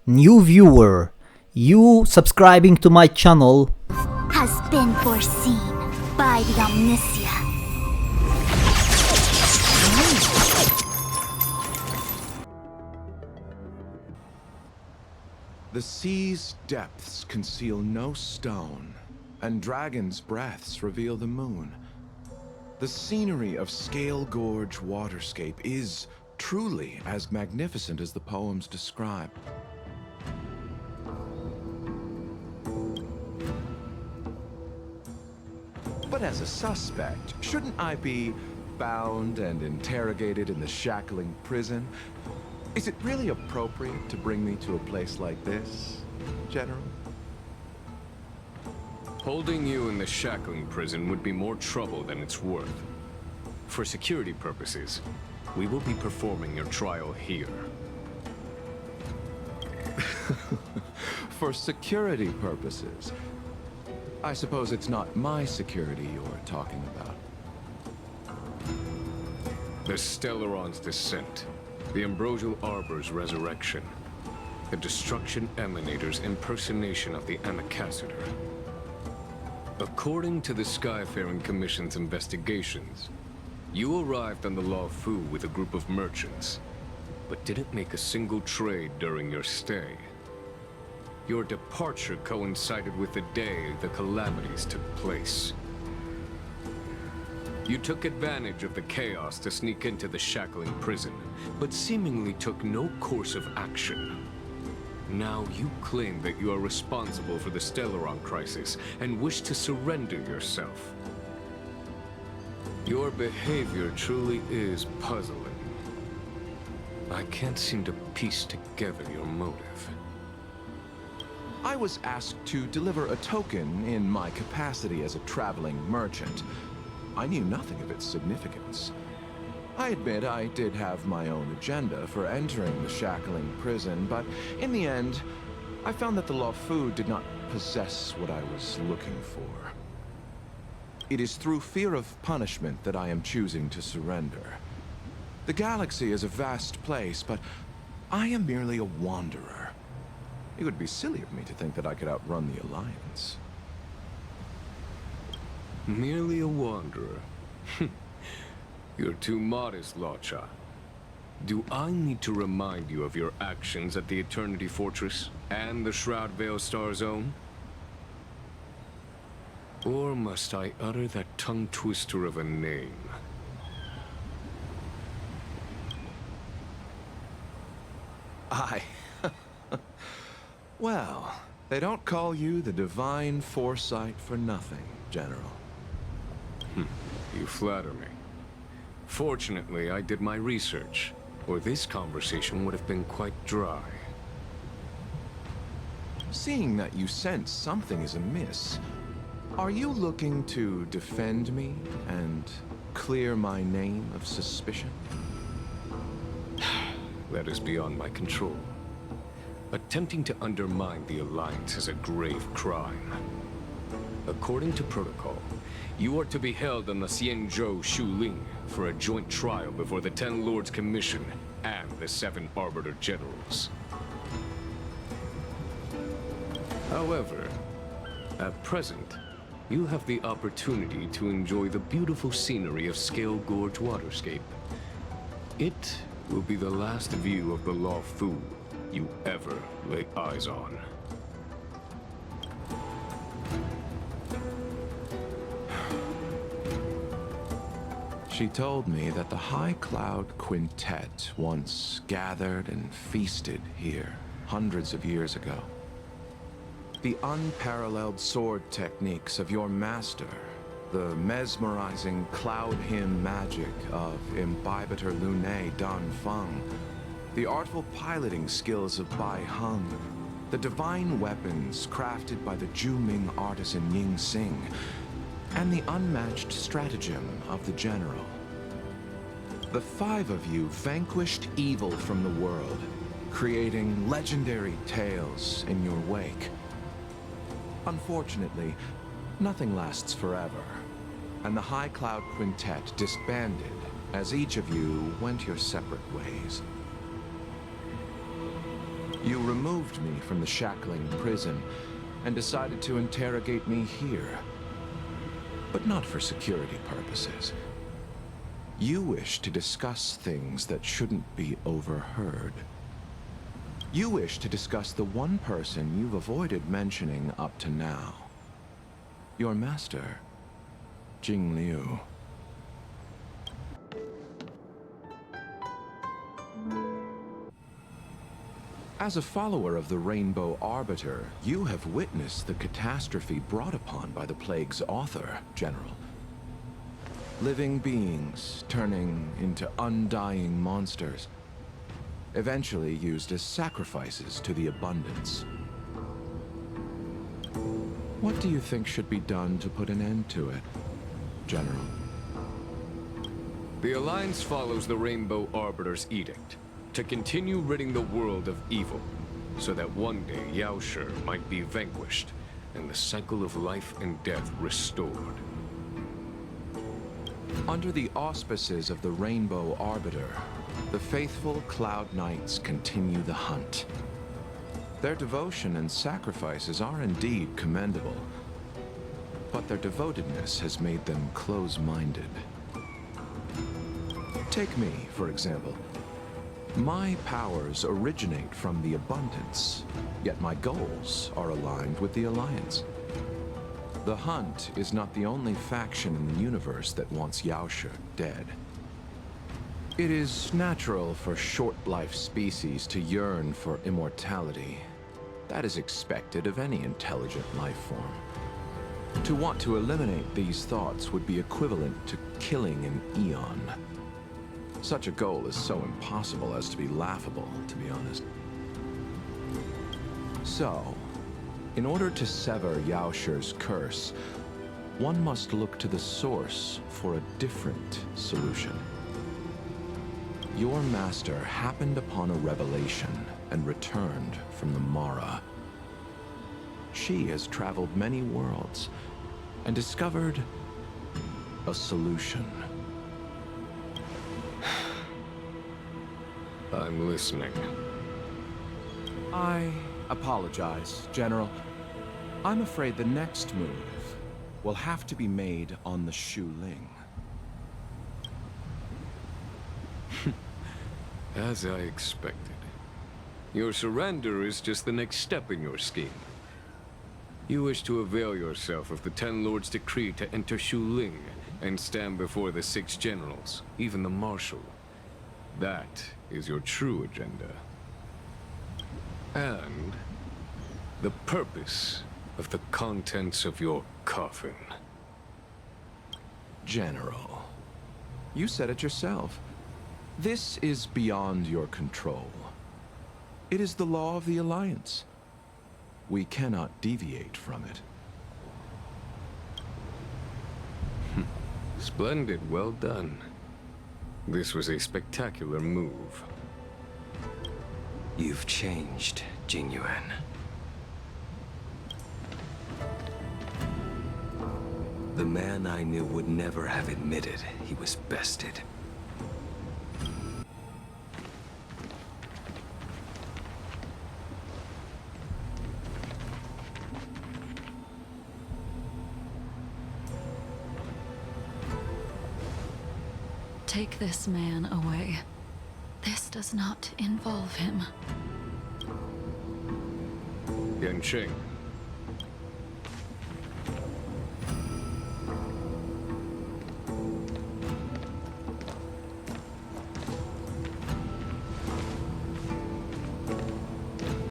new viewer, you subscribing to my channel has been foreseen by the Omniscient. The sea's depths conceal no stone, and dragons' breaths reveal the moon. The scenery of Scale Gorge Waterscape is truly as magnificent as the poems describe. But as a suspect, shouldn't I be bound and interrogated in the shackling prison? Is it really appropriate to bring me to a place like this, General? Holding you in the shackling prison would be more trouble than it's worth. For security purposes, we will be performing your trial here. For security purposes? I suppose it's not my security you're talking about. The Stellaron's descent, the Ambrosial Arbor's resurrection, the Destruction Emanator's impersonation of the Amicassator. According to the Skyfaring Commission's investigations, you arrived on the Luofu with a group of merchants, but didn't make a single trade during your stay. Your departure coincided with the day the calamities took place. You took advantage of the chaos to sneak into the shackling prison, but seemingly took no course of action. Now you claim that you are responsible for the Stellaron crisis and wish to surrender yourself. Your behavior truly is puzzling. I can't seem to piece together your motive. I was asked to deliver a token in my capacity as a traveling merchant. I knew nothing of its significance. I admit I did have my own agenda for entering the shackling prison, but in the end, I found that the Luofu did not possess what I was looking for. It is through fear of punishment that I am choosing to surrender. The galaxy is a vast place, but I am merely a wanderer. It would be silly of me to think that I could outrun the Alliance. Merely a wanderer? You're too modest, Luocha. Do I need to remind you of your actions at the Eternity Fortress and the Shroud Veil Star Zone? Or must I utter that tongue-twister of a name? Well, they don't call you the Divine Foresight for nothing, General. You flatter me. Fortunately, I did my research, or this conversation would have been quite dry. Seeing that you sense something is amiss, are you looking to defend me and clear my name of suspicion? That is beyond my control. Attempting to undermine the Alliance is a grave crime. According to protocol, you are to be held on the Xianzhou Xuling for a joint trial before the 10 Lords Commission and the 7 Arbiter Generals. However, at present, you have the opportunity to enjoy the beautiful scenery of Scale Gorge Waterscape. It will be the last view of the Luofu you ever lay eyes on. She told me that the High-Cloud Quintet once gathered and feasted here hundreds of years ago. The unparalleled sword techniques of your master, the mesmerizing cloud hymn magic of inbibitor lunae Dan Feng, the artful piloting skills of Bai Heng, the divine weapons crafted by the Juming artisan Ying Xing, and the unmatched stratagem of the General. The 5 of you vanquished evil from the world, creating legendary tales in your wake. Unfortunately, nothing lasts forever, and the High-Cloud Quintet disbanded as each of you went your separate ways. You removed me from the shackling prison and decided to interrogate me here. But not for security purposes. You wish to discuss things that shouldn't be overheard. You wish to discuss the one person you've avoided mentioning up to now. Your master, Jingliu. As a follower of the Rainbow Arbiter, you have witnessed the catastrophe brought upon by the plague's author, General. Living beings turning into undying monsters, eventually used as sacrifices to the abundance. What do you think should be done to put an end to it, General? The Alliance follows the Rainbow Arbiter's edict to continue ridding the world of evil, so that one day Yaoshi might be vanquished and the cycle of life and death restored. Under the auspices of the Rainbow Arbiter, the faithful Cloud Knights continue the hunt. Their devotion and sacrifices are indeed commendable, but their devotedness has made them close-minded. Take me, for example. My powers originate from the abundance, yet my goals are aligned with the Alliance. The Hunt is not the only faction in the universe that wants Yaoshi dead. It is natural for short-life species to yearn for immortality. That is expected of any intelligent life form. To want to eliminate these thoughts would be equivalent to killing an eon. Such a goal is so impossible as to be laughable, to be honest. So, in order to sever Yaoshi's curse, one must look to the source for a different solution. Your master happened upon a revelation and returned from the Mara. She has traveled many worlds and discovered a solution. I'm listening. I apologize, General. I'm afraid the next move will have to be made on the Xuling. As I expected. Your surrender is just the next step in your scheme. You wish to avail yourself of the Ten Lords' decree to enter Xuling and stand before the 6 generals, even the Marshal. That is your true agenda. And the purpose of the contents of your coffin. General, you said it yourself. This is beyond your control. It is the law of the Alliance. We cannot deviate from it. Splendid, well done. This was a spectacular move. You've changed, Jingliu. The man I knew would never have admitted he was bested. Take this man away. This does not involve him. Yancheng,